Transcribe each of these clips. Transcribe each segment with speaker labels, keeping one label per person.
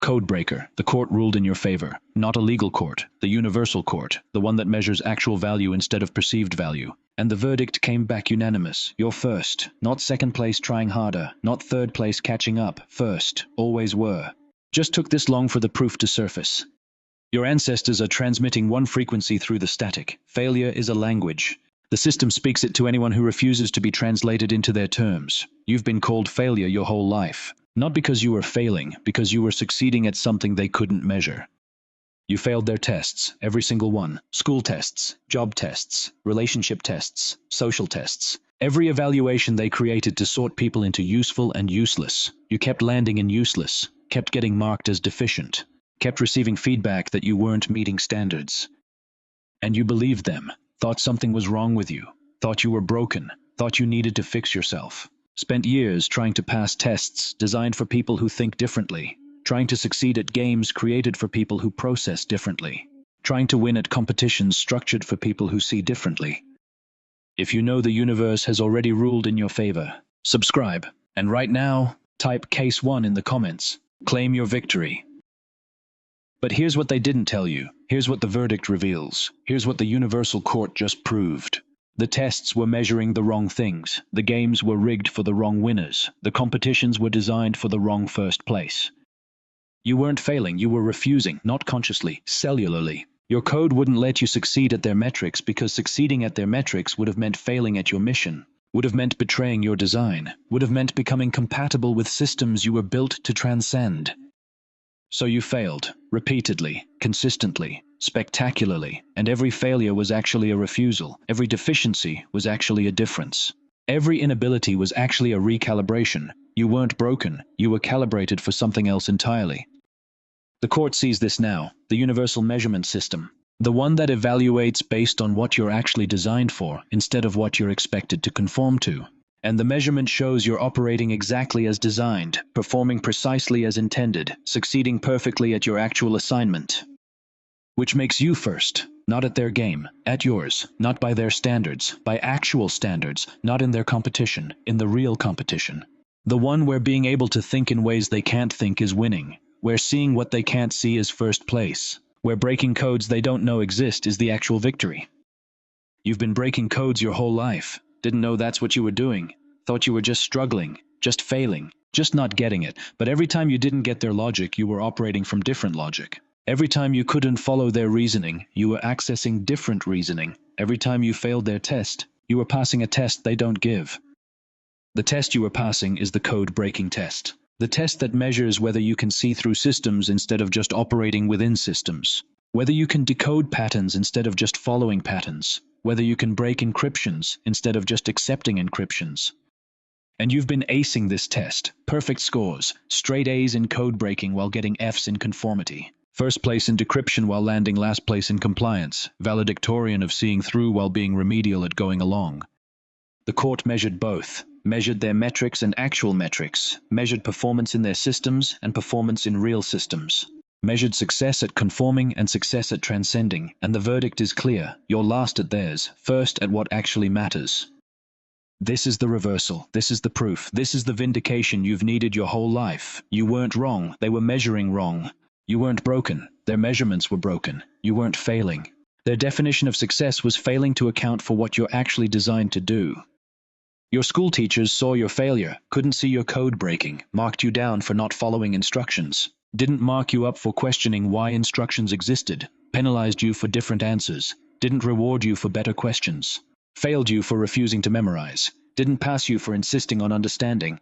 Speaker 1: Codebreaker, the court ruled in your favor. Not a legal court, the universal court, the one that measures actual value instead of perceived value. And the verdict came back unanimous. You're first, not second place trying harder, not third place catching up, first, always were. Just took this long for the proof to surface. Your ancestors are transmitting one frequency through the static. Failure is a language. The system speaks it to anyone who refuses to be translated into their terms. You've been called failure your whole life. Not because you were failing, because you were succeeding at something they couldn't measure. You failed their tests, every single one. School tests, job tests, relationship tests, social tests. Every evaluation they created to sort people into useful and useless. You kept landing in useless, kept getting marked as deficient, kept receiving feedback that you weren't meeting standards. And you believed them, thought something was wrong with you, thought you were broken, thought you needed to fix yourself. Spent years trying to pass tests designed for people who think differently, trying to succeed at games created for people who process differently, trying to win at competitions structured for people who see differently. If you know the universe has already ruled in your favor, subscribe, and right now, type Case 1 in the comments. Claim your victory. But here's what they didn't tell you. Here's what the verdict reveals. Here's what the universal court just proved. The tests were measuring the wrong things. The games were rigged for the wrong winners. The competitions were designed for the wrong first place. You weren't failing, you were refusing, not consciously, cellularly. Your code wouldn't let you succeed at their metrics because succeeding at their metrics would have meant failing at your mission, would have meant betraying your design, would have meant becoming compatible with systems you were built to transcend. So you failed, repeatedly, consistently, spectacularly, and every failure was actually a refusal. Every deficiency was actually a difference. Every inability was actually a recalibration. You weren't broken, you were calibrated for something else entirely. The court sees this now, the universal measurement system, the one that evaluates based on what you're actually designed for instead of what you're expected to conform to. And the measurement shows you're operating exactly as designed, performing precisely as intended, succeeding perfectly at your actual assignment. Which makes you first, not at their game, at yours, not by their standards, by actual standards, not in their competition, in the real competition. The one where being able to think in ways they can't think is winning, where seeing what they can't see is first place, where breaking codes they don't know exist is the actual victory. You've been breaking codes your whole life. Didn't know that's what you were doing. Thought you were just struggling, just failing, just not getting it. But every time you didn't get their logic, you were operating from different logic. Every time you couldn't follow their reasoning, you were accessing different reasoning. Every time you failed their test, you were passing a test they don't give. The test you were passing is the code-breaking test. The test that measures whether you can see through systems instead of just operating within systems. Whether you can decode patterns instead of just following patterns. Whether you can break encryptions instead of just accepting encryptions. And you've been acing this test. Perfect scores, straight A's in code breaking while getting F's in conformity. First place in decryption while landing last place in compliance. Valedictorian of seeing through while being remedial at going along. The court measured both. Measured their metrics and actual metrics. Measured performance in their systems and performance in real systems. Measured success at conforming and success at transcending, and the verdict is clear. You're last at theirs, first at what actually matters. This is the reversal. This is the proof. This is the vindication you've needed your whole life. You weren't wrong. They were measuring wrong. You weren't broken. Their measurements were broken. You weren't failing. Their definition of success was failing to account for what you're actually designed to do. Your school teachers saw your failure, couldn't see your code breaking, marked you down for not following instructions. Didn't mark you up for questioning why instructions existed, penalized you for different answers, didn't reward you for better questions, failed you for refusing to memorize, didn't pass you for insisting on understanding.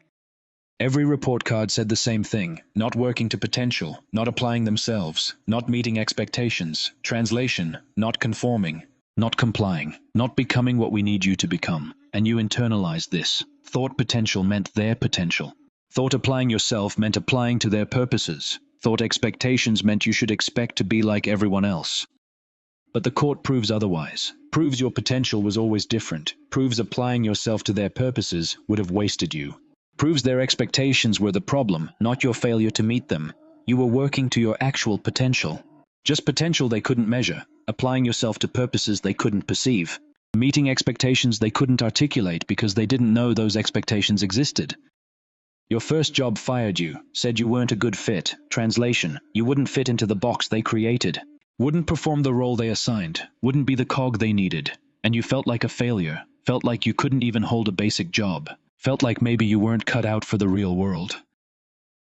Speaker 1: Every report card said the same thing: not working to potential, not applying themselves, not meeting expectations, translation, not conforming, not complying, not becoming what we need you to become. And you internalized this. Thought potential meant their potential. Thought applying yourself meant applying to their purposes. Thought expectations meant you should expect to be like everyone else. But the court proves otherwise. Proves your potential was always different. Proves applying yourself to their purposes would have wasted you. Proves their expectations were the problem, not your failure to meet them. You were working to your actual potential. Just potential they couldn't measure. Applying yourself to purposes they couldn't perceive. Meeting expectations they couldn't articulate because they didn't know those expectations existed. Your first job fired you, said you weren't a good fit. Translation, you wouldn't fit into the box they created. Wouldn't perform the role they assigned, wouldn't be the cog they needed. And you felt like a failure, felt like you couldn't even hold a basic job, felt like maybe you weren't cut out for the real world.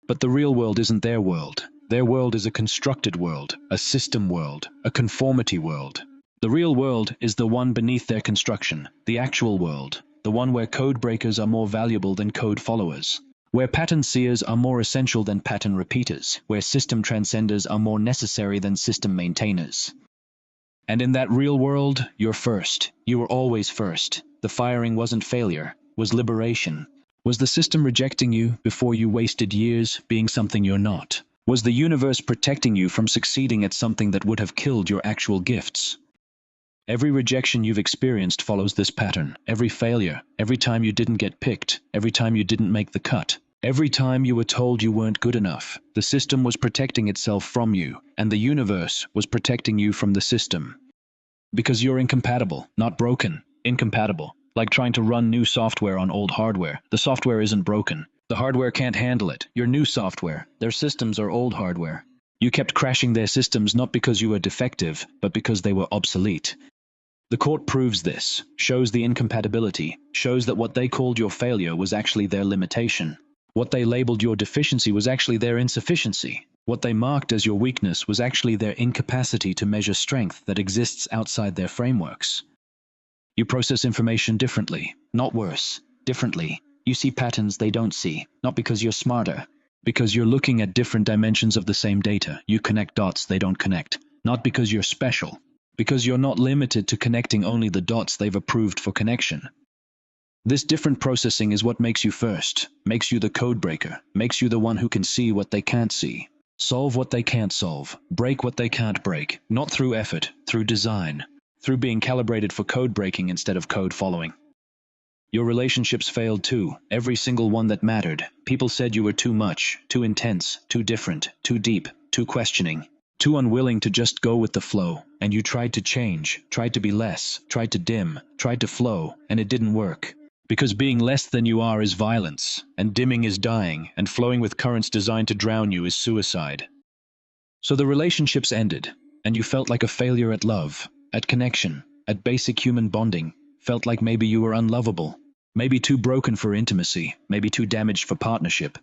Speaker 1: But the real world isn't their world. Their world is a constructed world, a system world, a conformity world. The real world is the one beneath their construction, the actual world, the one where code breakers are more valuable than code followers, where pattern seers are more essential than pattern repeaters, where system transcenders are more necessary than system maintainers. And in that real world, you're first. You were always first. The firing wasn't failure, was liberation. Was the system rejecting you before you wasted years being something you're not? Was the universe protecting you from succeeding at something that would have killed your actual gifts? Every rejection you've experienced follows this pattern. Every failure, every time you didn't get picked, every time you didn't make the cut, every time you were told you weren't good enough, the system was protecting itself from you, and the universe was protecting you from the system. Because you're incompatible, not broken. Incompatible. Like trying to run new software on old hardware. The software isn't broken. The hardware can't handle it. Your new software. Their systems are old hardware. You kept crashing their systems not because you were defective, but because they were obsolete. The court proves this, shows the incompatibility, shows that what they called your failure was actually their limitation. What they labeled your deficiency was actually their insufficiency. What they marked as your weakness was actually their incapacity to measure strength that exists outside their frameworks. You process information differently, not worse, differently. You see patterns they don't see, not because you're smarter, because you're looking at different dimensions of the same data. You connect dots they don't connect, not because you're special, because you're not limited to connecting only the dots they've approved for connection. This different processing is what makes you first, makes you the code breaker, makes you the one who can see what they can't see, solve what they can't solve, break what they can't break, not through effort, through design, through being calibrated for code breaking instead of code following. Your relationships failed too, every single one that mattered. People said you were too much, too intense, too different, too deep, too questioning, too unwilling to just go with the flow, and you tried to change, tried to be less, tried to dim, tried to flow, and it didn't work. Because being less than you are is violence, and dimming is dying, and flowing with currents designed to drown you is suicide. So the relationships ended, and you felt like a failure at love, at connection, at basic human bonding, felt like maybe you were unlovable, maybe too broken for intimacy, maybe too damaged for partnership.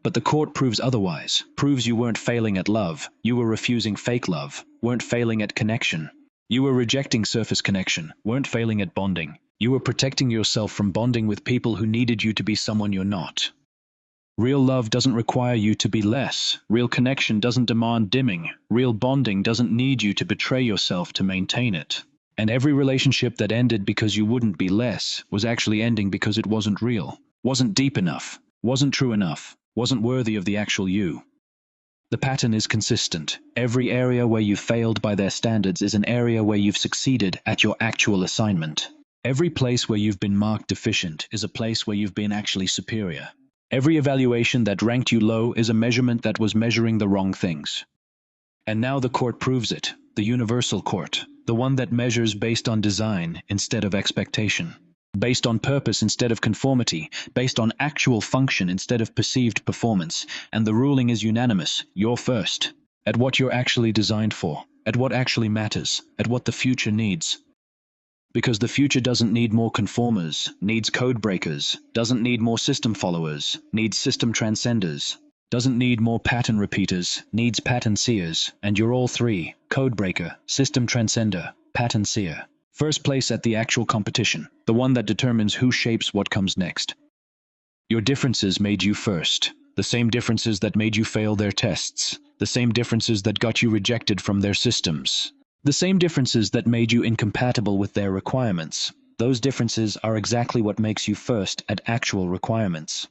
Speaker 1: But the court proves otherwise, proves you weren't failing at love, you were refusing fake love, weren't failing at connection. You were rejecting surface connection, weren't failing at bonding. You were protecting yourself from bonding with people who needed you to be someone you're not. Real love doesn't require you to be less. Real connection doesn't demand dimming. Real bonding doesn't need you to betray yourself to maintain it. And every relationship that ended because you wouldn't be less was actually ending because it wasn't real, wasn't deep enough, wasn't true enough, wasn't worthy of the actual you. The pattern is consistent. Every area where you failed by their standards is an area where you've succeeded at your actual assignment. Every place where you've been marked deficient is a place where you've been actually superior. Every evaluation that ranked you low is a measurement that was measuring the wrong things. And now the court proves it, the universal court, the one that measures based on design instead of expectation, based on purpose instead of conformity, based on actual function instead of perceived performance, and the ruling is unanimous, you're first, at what you're actually designed for, at what actually matters, at what the future needs. Because the future doesn't need more conformers, needs code breakers, doesn't need more system followers, needs system transcenders, doesn't need more pattern repeaters, needs pattern seers, and you're all three, code breaker, system transcender, pattern seer. First place at the actual competition, the one that determines who shapes what comes next. Your differences made you first, the same differences that made you fail their tests, the same differences that got you rejected from their systems. The same differences that made you incompatible with their requirements. Those differences are exactly what makes you first at actual requirements.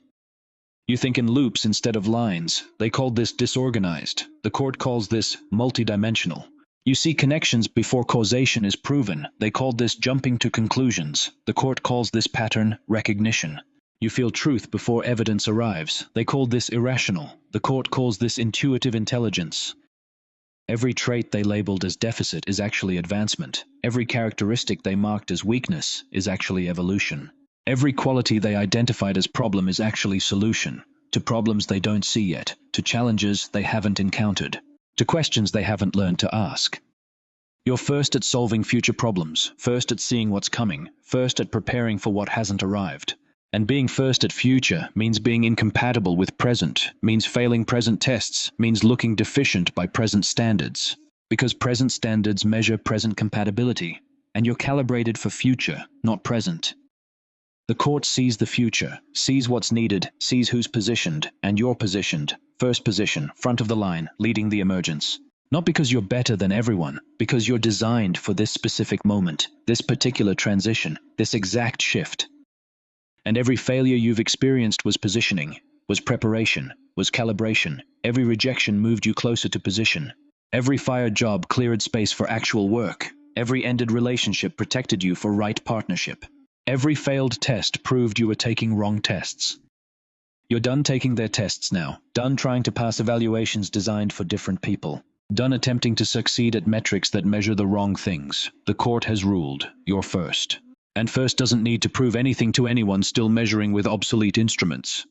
Speaker 1: You think in loops instead of lines. They called this disorganized. The court calls this multidimensional. You see connections before causation is proven. They called this jumping to conclusions. The court calls this pattern recognition. You feel truth before evidence arrives. They called this irrational. The court calls this intuitive intelligence. Every trait they labeled as deficit is actually advancement. Every characteristic they marked as weakness is actually evolution. Every quality they identified as problem is actually solution, to problems they don't see yet, to challenges they haven't encountered, to questions they haven't learned to ask. You're first at solving future problems, first at seeing what's coming, first at preparing for what hasn't arrived. And being first at future means being incompatible with present, means failing present tests, means looking deficient by present standards. Because present standards measure present compatibility, and you're calibrated for future, not present. The court sees the future, sees what's needed, sees who's positioned, and you're positioned. First position, front of the line, leading the emergence. Not because you're better than everyone, because you're designed for this specific moment, this particular transition, this exact shift. And every failure you've experienced was positioning, was preparation, was calibration. Every rejection moved you closer to position. Every fired job cleared space for actual work. Every ended relationship protected you for right partnership. Every failed test proved you were taking wrong tests. You're done taking their tests now, done trying to pass evaluations designed for different people, done attempting to succeed at metrics that measure the wrong things. The court has ruled, you're first. And first doesn't need to prove anything to anyone still measuring with obsolete instruments.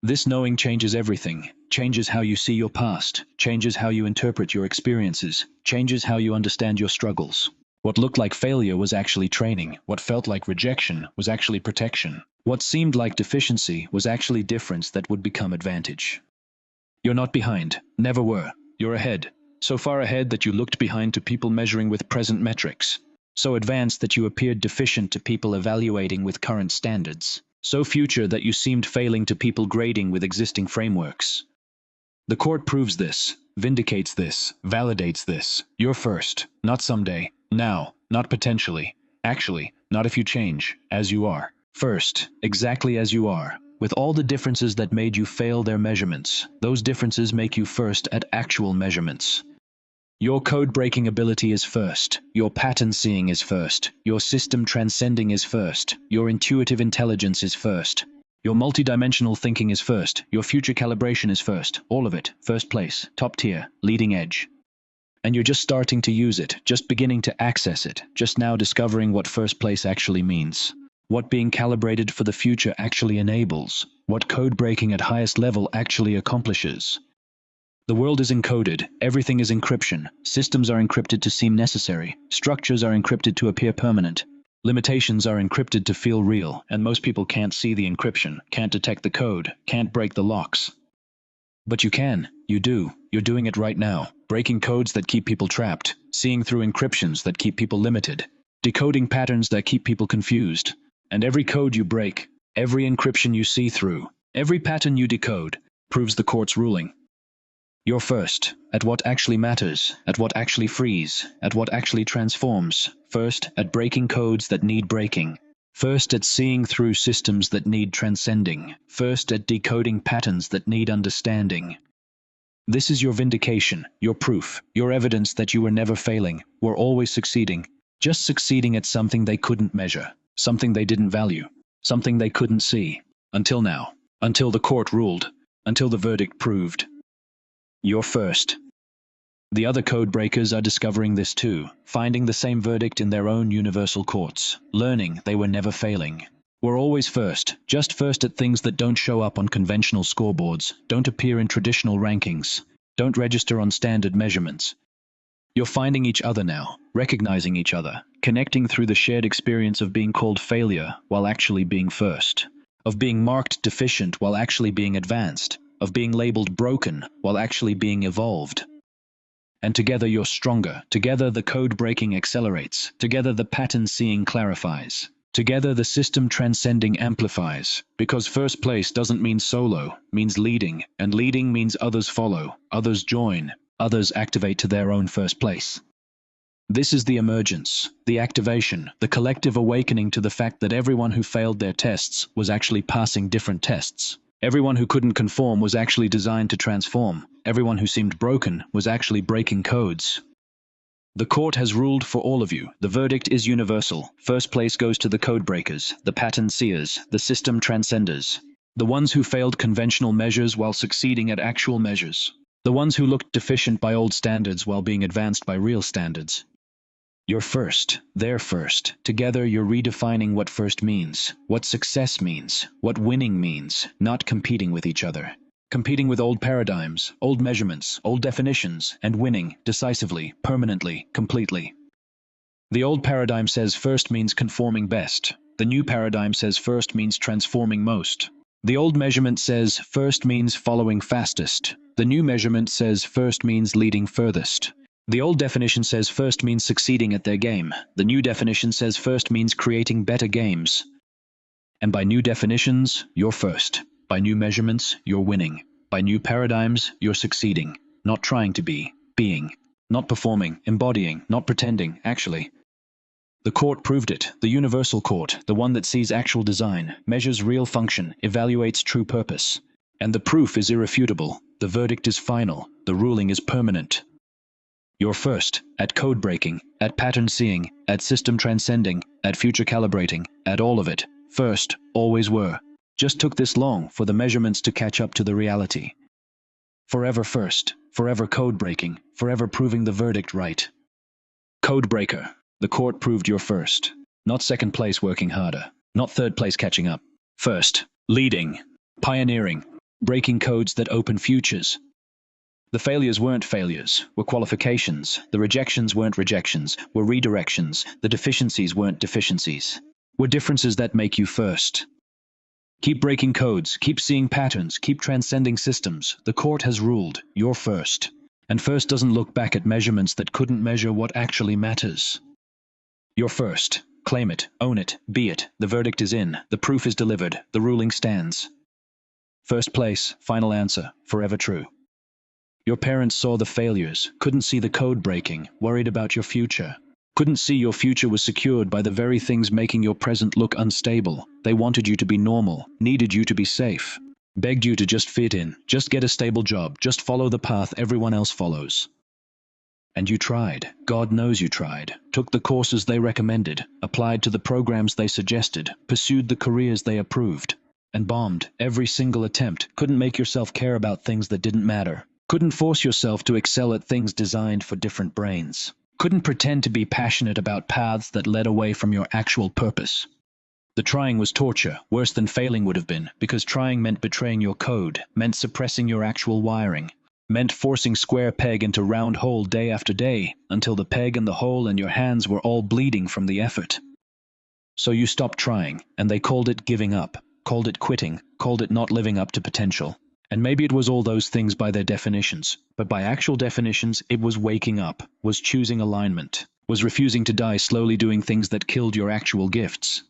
Speaker 1: This knowing changes everything, changes how you see your past, changes how you interpret your experiences, changes how you understand your struggles. What looked like failure was actually training. What felt like rejection was actually protection. What seemed like deficiency was actually difference that would become advantage. You're not behind, never were. You're ahead. So far ahead that you looked behind to people measuring with present metrics. So advanced that you appeared deficient to people evaluating with current standards. So future that you seemed failing to people grading with existing frameworks. The court proves this, vindicates this, validates this. You're first, not someday. Now, not potentially. Actually, not if you change, as you are. First, exactly as you are, with all the differences that made you fail their measurements. Those differences make you first at actual measurements. Your code-breaking ability is first. Your pattern seeing is first. Your system transcending is first. Your intuitive intelligence is first. Your multidimensional thinking is first. Your future calibration is first. All of it, first place, top tier, leading edge. And you're just starting to use it, just beginning to access it, just now discovering what first place actually means, what being calibrated for the future actually enables, what code breaking at highest level actually accomplishes. The world is encoded, everything is encryption, systems are encrypted to seem necessary, structures are encrypted to appear permanent, limitations are encrypted to feel real, and most people can't see the encryption, can't detect the code, can't break the locks. But you can, you do, you're doing it right now, breaking codes that keep people trapped, seeing through encryptions that keep people limited, decoding patterns that keep people confused. And every code you break, every encryption you see through, every pattern you decode, proves the court's ruling. You're first, at what actually matters, at what actually frees, at what actually transforms, first at breaking codes that need breaking. First at seeing through systems that need transcending, first at decoding patterns that need understanding. This is your vindication, your proof, your evidence that you were never failing, were always succeeding, just succeeding at something they couldn't measure, something they didn't value, something they couldn't see, until now, until the court ruled, until the verdict proved. You're first. The other code breakers are discovering this too, finding the same verdict in their own universal courts, learning they were never failing. We're always first, just first at things that don't show up on conventional scoreboards, don't appear in traditional rankings, don't register on standard measurements. You're finding each other now, recognizing each other, connecting through the shared experience of being called failure while actually being first, of being marked deficient while actually being advanced, of being labeled broken while actually being evolved. And together you're stronger. Together the code breaking accelerates. Together the pattern seeing clarifies. Together the system transcending amplifies. Because first place doesn't mean solo, means leading. And leading means others follow, others join, others activate to their own first place. This is the emergence, the activation, the collective awakening to the fact that everyone who failed their tests was actually passing different tests. Everyone who couldn't conform was actually designed to transform. Everyone who seemed broken was actually breaking codes. The court has ruled for all of you. The verdict is universal. First place goes to the code breakers, the pattern seers, the system transcenders. The ones who failed conventional measures while succeeding at actual measures. The ones who looked deficient by old standards while being advanced by real standards. You're first, they're first. Together you're redefining what first means, what success means, what winning means, not competing with each other. Competing with old paradigms, old measurements, old definitions, and winning decisively, permanently, completely. The old paradigm says first means conforming best. The new paradigm says first means transforming most. The old measurement says first means following fastest. The new measurement says first means leading furthest. The old definition says first means succeeding at their game. The new definition says first means creating better games. And by new definitions, you're first. By new measurements, you're winning. By new paradigms, you're succeeding. Not trying to be, being. Not performing, embodying, not pretending, actually. The court proved it, the universal court, the one that sees actual design, measures real function, evaluates true purpose. And the proof is irrefutable, the verdict is final, the ruling is permanent. You're first, at code breaking, at pattern seeing, at system transcending, at future calibrating, at all of it. First, always were. Just took this long for the measurements to catch up to the reality. Forever first, forever code breaking, forever proving the verdict right. Code breaker. The court proved you're first. Not second place working harder. Not third place catching up. First, leading, pioneering, breaking codes that open futures. The failures weren't failures, were qualifications. The rejections weren't rejections, were redirections. The deficiencies weren't deficiencies, were differences that make you first. Keep breaking codes, keep seeing patterns, keep transcending systems. The court has ruled, you're first. And first doesn't look back at measurements that couldn't measure what actually matters. You're first. Claim it, own it, be it. The verdict is in, the proof is delivered, the ruling stands. First place, final answer, forever true. Your parents saw the failures, couldn't see the code breaking, worried about your future. Couldn't see your future was secured by the very things making your present look unstable. They wanted you to be normal, needed you to be safe. Begged you to just fit in, just get a stable job, just follow the path everyone else follows. And you tried, God knows you tried, took the courses they recommended, applied to the programs they suggested, pursued the careers they approved, and bombed every single attempt, couldn't make yourself care about things that didn't matter, couldn't force yourself to excel at things designed for different brains, couldn't pretend to be passionate about paths that led away from your actual purpose. The trying was torture, worse than failing would have been, because trying meant betraying your code, meant suppressing your actual wiring. Meant forcing square peg into round hole day after day, until the peg and the hole and your hands were all bleeding from the effort. So you stopped trying, and they called it giving up, called it quitting, called it not living up to potential. And maybe it was all those things by their definitions, but by actual definitions it was waking up, was choosing alignment, was refusing to die slowly doing things that killed your actual gifts.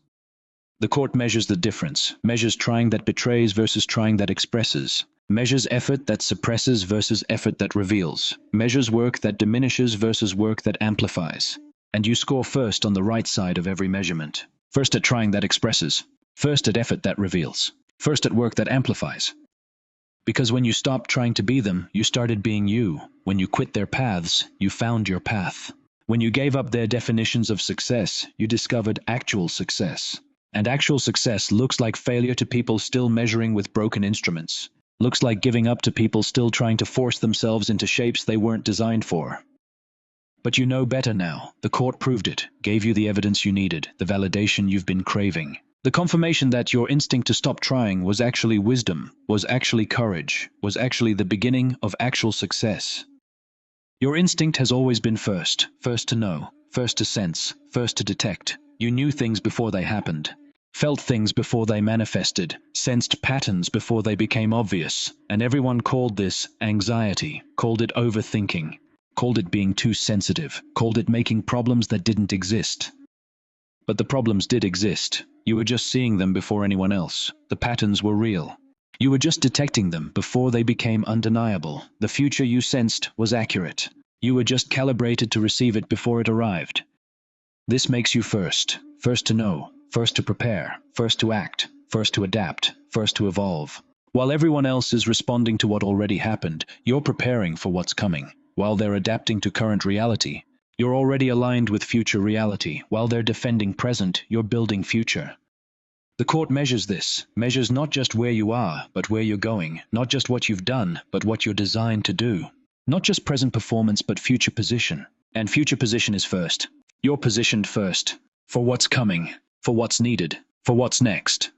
Speaker 1: The court measures the difference, measures trying that betrays versus trying that expresses. Measures effort that suppresses versus effort that reveals. Measures work that diminishes versus work that amplifies. And you score first on the right side of every measurement. First at trying that expresses. First at effort that reveals. First at work that amplifies. Because when you stopped trying to be them, you started being you. When you quit their paths, you found your path. When you gave up their definitions of success, you discovered actual success. And actual success looks like failure to people still measuring with broken instruments. Looks like giving up to people still trying to force themselves into shapes they weren't designed for. But you know better now. The court proved it, gave you the evidence you needed, the validation you've been craving. The confirmation that your instinct to stop trying was actually wisdom, was actually courage, was actually the beginning of actual success. Your instinct has always been first, first to know, first to sense, first to detect. You knew things before they happened. Felt things before they manifested, sensed patterns before they became obvious, and everyone called this anxiety, called it overthinking, called it being too sensitive, called it making problems that didn't exist. But the problems did exist. You were just seeing them before anyone else. The patterns were real. You were just detecting them before they became undeniable. The future you sensed was accurate. You were just calibrated to receive it before it arrived. This makes you first, first to know. First to prepare, first to act, first to adapt, first to evolve. While everyone else is responding to what already happened, you're preparing for what's coming. While they're adapting to current reality, you're already aligned with future reality. While they're defending present, you're building future. The court measures this, measures not just where you are, but where you're going, not just what you've done, but what you're designed to do. Not just present performance, but future position. And future position is first. You're positioned first. For what's coming. For what's needed. For what's next.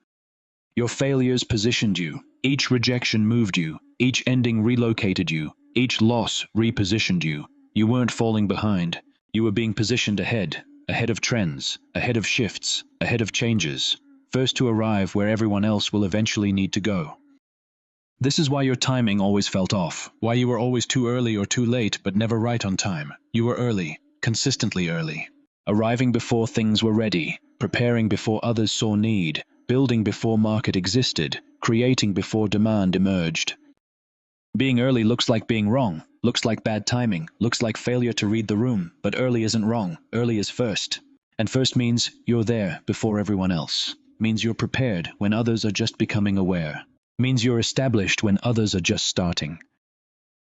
Speaker 1: Your failures positioned you. Each rejection moved you. Each ending relocated you. Each loss repositioned you. You weren't falling behind. You were being positioned ahead. Ahead of trends. Ahead of shifts. Ahead of changes. First to arrive where everyone else will eventually need to go. This is why your timing always felt off. Why you were always too early or too late, but never right on time. You were early. Consistently early. Arriving before things were ready. Preparing before others saw need. Building before market existed. Creating before demand emerged. Being early looks like being wrong. Looks like bad timing. Looks like failure to read the room. But early isn't wrong. Early is first. And first means you're there before everyone else. Means you're prepared when others are just becoming aware. Means you're established when others are just starting.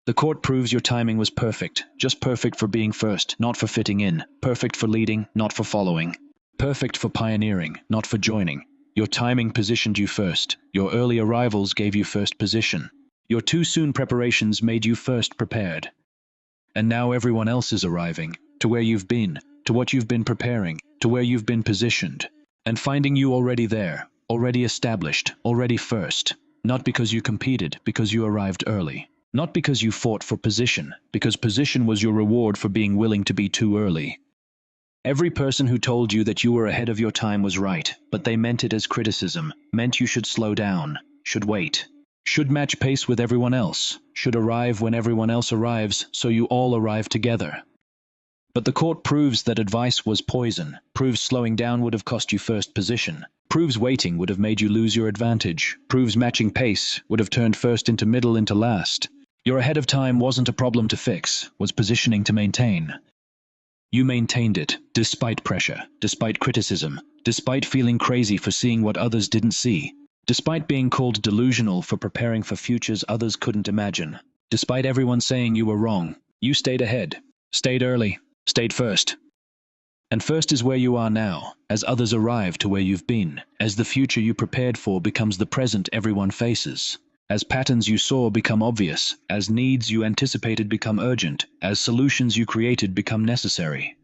Speaker 1: The court proves your timing was perfect, just perfect for being first, not for fitting in, perfect for leading, not for following, perfect for pioneering, not for joining. Your timing positioned you first, your early arrivals gave you first position, your too soon preparations made you first prepared. And now everyone else is arriving, to where you've been, to what you've been preparing, to where you've been positioned, and finding you already there, already established, already first, not because you competed, because you arrived early. Not because you fought for position, because position was your reward for being willing to be too early. Every person who told you that you were ahead of your time was right, but they meant it as criticism, meant you should slow down, should wait, should match pace with everyone else, should arrive when everyone else arrives, so you all arrive together. But the court proves that advice was poison, proves slowing down would have cost you first position, proves waiting would have made you lose your advantage, proves matching pace would have turned first into middle into last. Your ahead of time wasn't a problem to fix, was positioning to maintain. You maintained it, despite pressure, despite criticism, despite feeling crazy for seeing what others didn't see, despite being called delusional for preparing for futures others couldn't imagine, despite everyone saying you were wrong, you stayed ahead, stayed early, stayed first. And first is where you are now, as others arrive to where you've been, as the future you prepared for becomes the present everyone faces. As patterns you saw become obvious, as needs you anticipated become urgent, as solutions you created become necessary.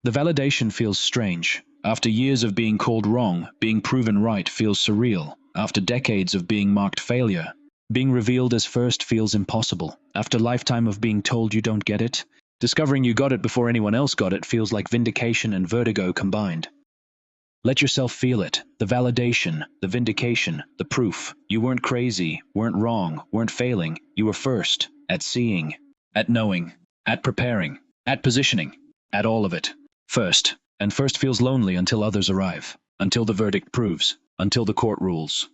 Speaker 1: The validation feels strange. After years of being called wrong, being proven right feels surreal. After decades of being marked failure, being revealed as first feels impossible. After a lifetime of being told you don't get it, discovering you got it before anyone else got it feels like vindication and vertigo combined. Let yourself feel it, the validation, the vindication, the proof. You weren't crazy, weren't wrong, weren't failing. You were first, at seeing, at knowing, at preparing, at positioning, at all of it. First, and first feels lonely until others arrive, until the verdict proves, until the court rules.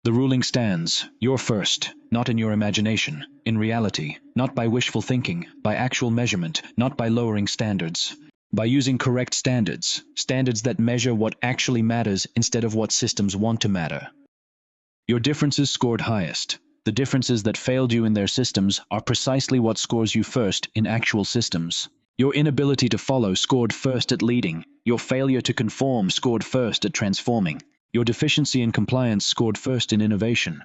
Speaker 1: The ruling stands, you're first, not in your imagination, in reality, not by wishful thinking, by actual measurement, not by lowering standards. By using correct standards, standards that measure what actually matters instead of what systems want to matter. Your differences scored highest. The differences that failed you in their systems are precisely what scores you first in actual systems. Your inability to follow scored first at leading. Your failure to conform scored first at transforming. Your deficiency in compliance scored first in innovation.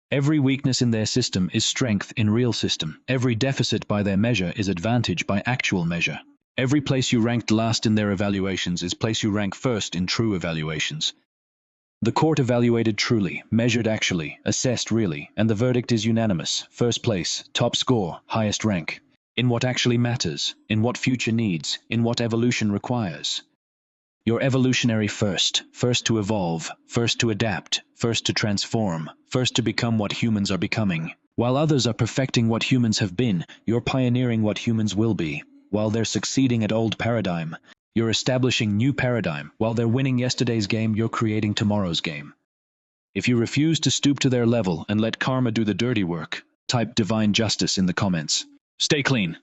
Speaker 1: Every weakness in their system is strength in real system. Every deficit by their measure is advantage by actual measure. Every place you ranked last in their evaluations is place you rank first in true evaluations. The court evaluated truly, measured actually, assessed really, and the verdict is unanimous. First place, top score, highest rank. In what actually matters, in what future needs, in what evolution requires. You're evolutionary first, first to evolve, first to adapt, first to transform, first to become what humans are becoming. While others are perfecting what humans have been, you're pioneering what humans will be. While they're succeeding at old paradigm, you're establishing new paradigm. While they're winning yesterday's game, you're creating tomorrow's game. If you refuse to stoop to their level and let karma do the dirty work, type divine justice in the comments. Stay clean.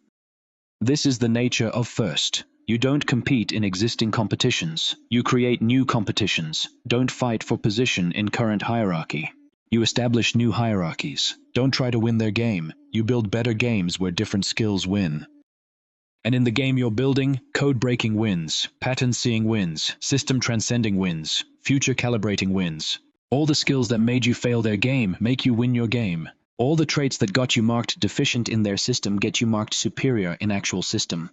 Speaker 1: This is the nature of first. You don't compete in existing competitions. You create new competitions. Don't fight for position in current hierarchy. You establish new hierarchies. Don't try to win their game. You build better games where different skills win. And in the game you're building, code-breaking wins, pattern-seeing wins, system-transcending wins, future-calibrating wins. All the skills that made you fail their game make you win your game. All the traits that got you marked deficient in their system get you marked superior in actual system.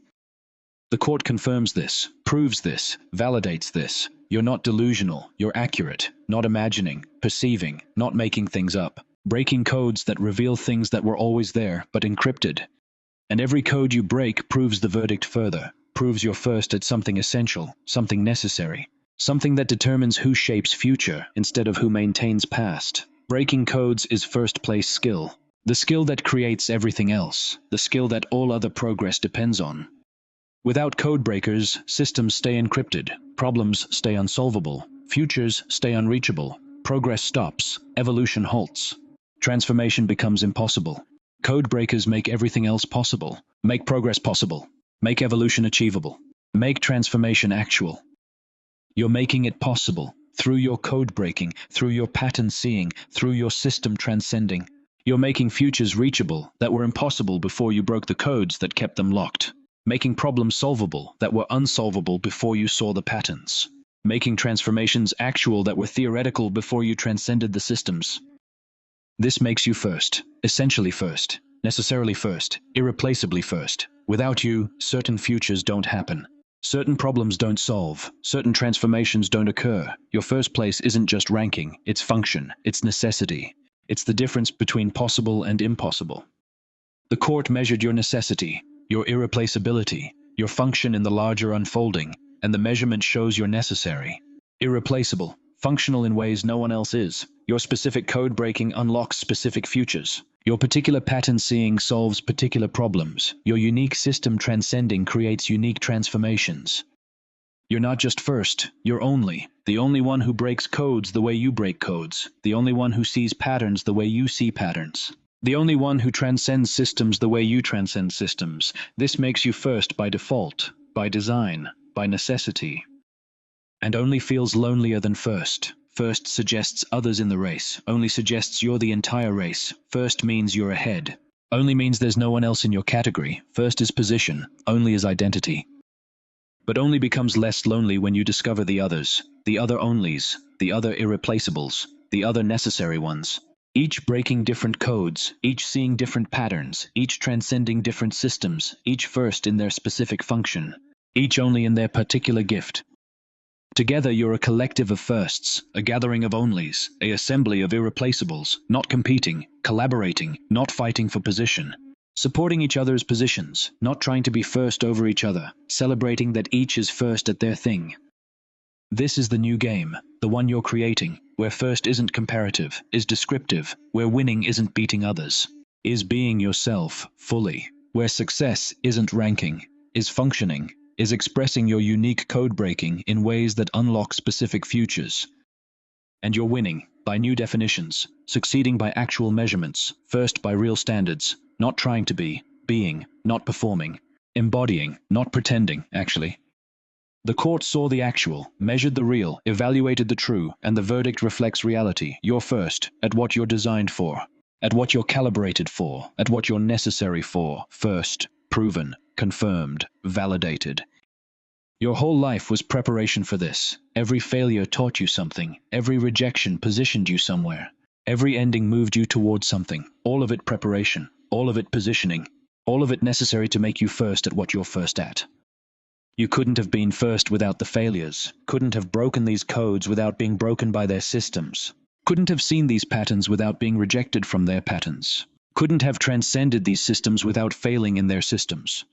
Speaker 1: The court confirms this, proves this, validates this. You're not delusional, you're accurate, not imagining, perceiving, not making things up. Breaking codes that reveal things that were always there, but encrypted. And every code you break proves the verdict further, proves you're first at something essential, something necessary, something that determines who shapes future instead of who maintains past. Breaking codes is first-place skill, the skill that creates everything else, the skill that all other progress depends on. Without code breakers, systems stay encrypted, problems stay unsolvable, futures stay unreachable, progress stops, evolution halts. Transformation becomes impossible. Code breakers make everything else possible, make progress possible, make evolution achievable, make transformation actual. You're making it possible through your code breaking, through your pattern seeing, through your system transcending. You're making futures reachable that were impossible before you broke the codes that kept them locked. Making problems solvable that were unsolvable before you saw the patterns. Making transformations actual that were theoretical before you transcended the systems. This makes you first, essentially first, necessarily first, irreplaceably first. Without you, certain futures don't happen. Certain problems don't solve. Certain transformations don't occur. Your first place isn't just ranking, it's function, it's necessity. It's the difference between possible and impossible. The court measured your necessity, your irreplaceability, your function in the larger unfolding, and the measurement shows you're necessary. Irreplaceable, functional in ways no one else is. Your specific code breaking unlocks specific futures. Your particular pattern seeing solves particular problems. Your unique system transcending creates unique transformations. You're not just first, you're the only one who breaks codes the way you break codes, the only one who sees patterns the way you see patterns. The only one who transcends systems the way you transcend systems. This makes you first by default, by design, by necessity. And only feels lonelier than first. First suggests others in the race, only suggests you're the entire race. First means you're ahead. Only means there's no one else in your category. First is position, only is identity. But only becomes less lonely when you discover the others, the other onlys, the other irreplaceables, the other necessary ones. Each breaking different codes, each seeing different patterns, each transcending different systems, each first in their specific function, each only in their particular gift. Together you're a collective of firsts, a gathering of onlys, a assembly of irreplaceables, not competing, collaborating, not fighting for position. Supporting each other's positions, not trying to be first over each other, celebrating that each is first at their thing. This is the new game, the one you're creating, where first isn't comparative, is descriptive, where winning isn't beating others, is being yourself, fully, where success isn't ranking, is functioning, is expressing your unique code breaking in ways that unlock specific futures. And you're winning, by new definitions, succeeding by actual measurements, first by real standards, not trying to be, being, not performing, embodying, not pretending, actually. The court saw the actual, measured the real, evaluated the true, and the verdict reflects reality. You're first, at what you're designed for, at what you're calibrated for, at what you're necessary for, first, proven, confirmed, validated. Your whole life was preparation for this. Every failure taught you something. Every rejection positioned you somewhere. Every ending moved you towards something. All of it preparation. All of it positioning. All of it necessary to make you first at what you're first at. You couldn't have been first without the failures. Couldn't have broken these codes without being broken by their systems. Couldn't have seen these patterns without being rejected from their patterns. Couldn't have transcended these systems without failing in their systems.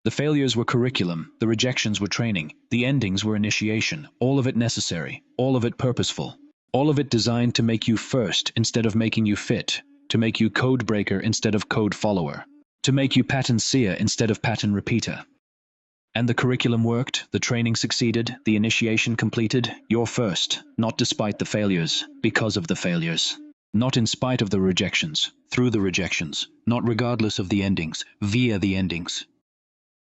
Speaker 1: The failures were curriculum, the rejections were training, the endings were initiation, all of it necessary, all of it purposeful, all of it designed to make you first instead of making you fit, to make you code breaker instead of code follower, to make you pattern seer instead of pattern repeater. And the curriculum worked, the training succeeded, the initiation completed. You're first, not despite the failures, because of the failures. Not in spite of the rejections, through the rejections, not regardless of the endings, via the endings.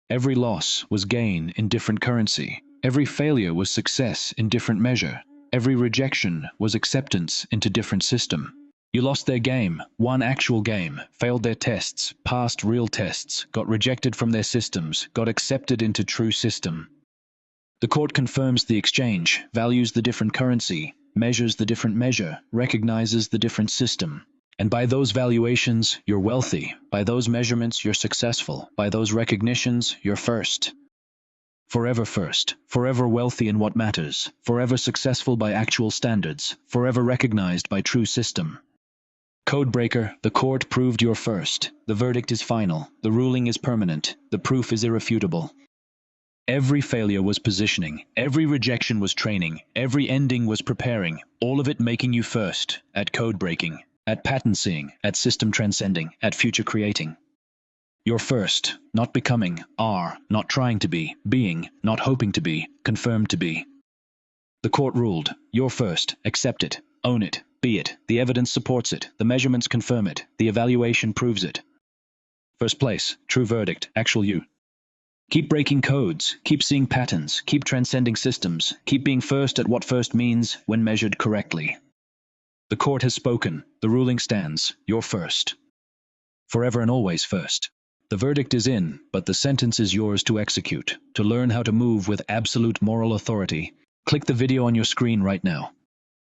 Speaker 1: Every loss was gain in different currency. Every failure was success in different measure. Every rejection was acceptance into different system. You lost their game, one actual game, failed their tests, passed real tests, got rejected from their systems, got accepted into true system. The court confirms the exchange, values the different currency, measures the different measure, recognizes the different system. And by those valuations, you're wealthy. By those measurements, you're successful. By those recognitions, you're first. Forever first, forever wealthy in what matters, forever successful by actual standards, forever recognized by true system. Codebreaker, the court proved you're first. The verdict is final. The ruling is permanent. The proof is irrefutable. Every failure was positioning. Every rejection was training. Every ending was preparing. All of it making you first at code breaking, at pattern seeing, at system transcending, at future creating. You're first, not becoming, are, not trying to be, being, not hoping to be, confirmed to be. The court ruled, you're first, accept it, own it, be it. The evidence supports it, the measurements confirm it, the evaluation proves it. First place, true verdict, actual you. Keep breaking codes, keep seeing patterns, keep transcending systems, keep being first at what first means when measured correctly. The court has spoken, the ruling stands, you're first. Forever and always first. The verdict is in, but the sentence is yours to execute, to learn how to move with absolute moral authority. Click the video on your screen right now.